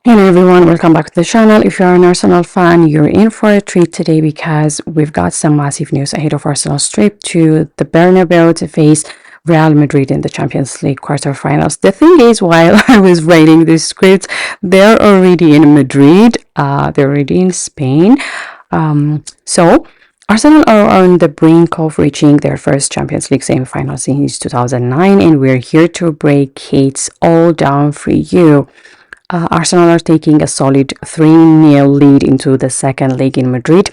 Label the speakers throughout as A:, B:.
A: Hello everyone, welcome back to the channel. If you're an Arsenal fan, you're in for a treat today because we've got some massive news ahead of Arsenal's trip to the Bernabéu to face Real Madrid in the Champions League quarterfinals. The thing is, while I was writing this script, they're already in Madrid. They're already in Spain. So Arsenal are on the brink of reaching their first Champions League semi-final since 2009, and we're here to break it all down for you. Arsenal are taking a solid 3-0 lead into the second leg in Madrid.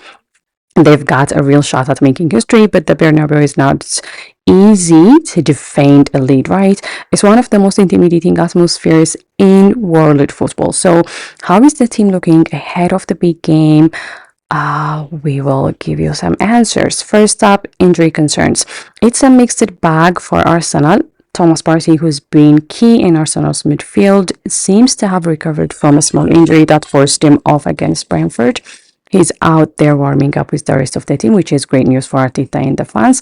A: They've got a real shot at making history, but the Bernabeu is not easy to defend a lead, right? It's one of the most intimidating atmospheres in world football. So how is the team looking ahead of the big game? We will give you some answers. First up, injury concerns. It's a mixed bag for Arsenal. Thomas Partey, who's been key in Arsenal's midfield, seems to have recovered from a small injury that forced him off against Brentford. He's out there warming up with the rest of the team, which is great news for Arteta and the fans.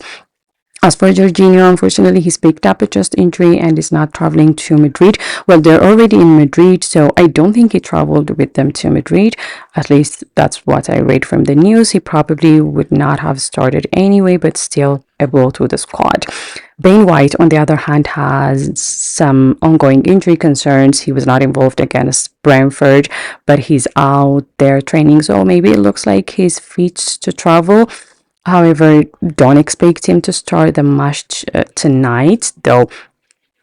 A: As for Jorginho, unfortunately, he's picked up a chest injury and is not traveling to Madrid. Well, they're already in Madrid, so I don't think he traveled with them to Madrid. At least that's what I read from the news. He probably would not have started anyway, but still a blow to the squad. Ben White, on the other hand, has some ongoing injury concerns. He was not involved against Brentford, but he's out there training, so maybe it looks like he's fit to travel. However, don't expect him to start the match tonight, though.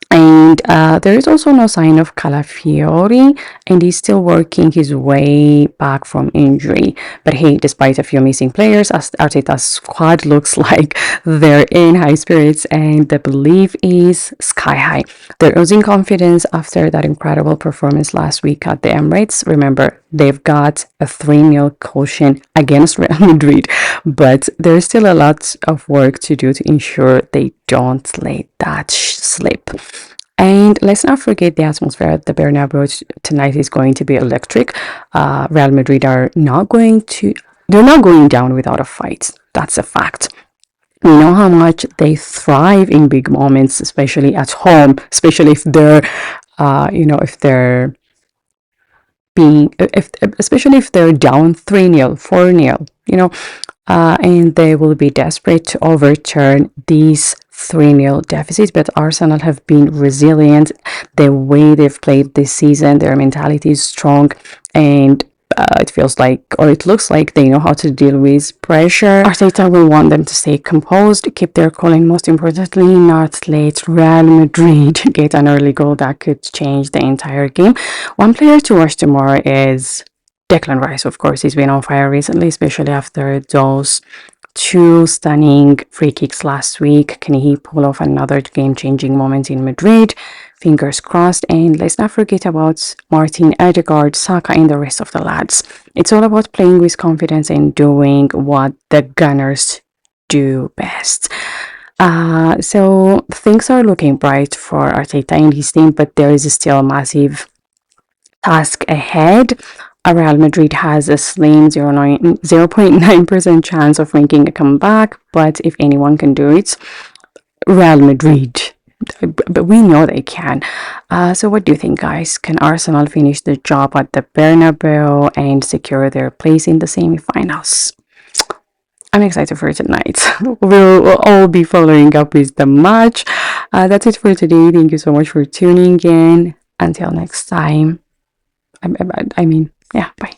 A: And there is also no sign of Calafiori, and he's still working his way back from injury. But hey, despite a few missing players, Arteta's squad looks like they're in high spirits, and the belief is sky high. They're losing confidence after that incredible performance last week at the Emirates. Remember, they've got a 3-0 cushion against Real Madrid, but there's still a lot of work to do to ensure they don't let that slip. And let's not forget the atmosphere at the Bernabeu tonight is going to be electric. Real Madrid they're not going down without a fight. That's a fact. We know how much they thrive in big moments, especially at home, especially if they're, especially if they're down 3-0, 4-0, and they will be desperate to overturn these 3-0 deficits. But Arsenal have been resilient. The way they've played this season, their mentality is strong, and it feels like, or it looks like, they know how to deal with pressure. Arteta will want them to stay composed, keep their cool, and most importantly, not let Real Madrid get an early goal that could change the entire game. One player to watch tomorrow is Declan Rice. Of course, he's been on fire recently, especially after those 2 stunning free kicks last week. Can he pull off another game-changing moment in Madrid? Fingers crossed. And let's not forget about Martin, Ødegaard, Saka, and the rest of the lads. It's all about playing with confidence and doing what the Gunners do best. So things are looking bright for Arteta and his team, but there is still a massive task ahead. Real Madrid has a slim 0.9% chance of making a comeback, but if anyone can do it, Real Madrid. But we know they can. So what do you think, guys? Can Arsenal finish the job at the Bernabeu and secure their place in the semi-finals? I'm excited for tonight. We'll all be following up with the match. That's it for today. Thank you so much for tuning in. Until next time. Yeah, bye.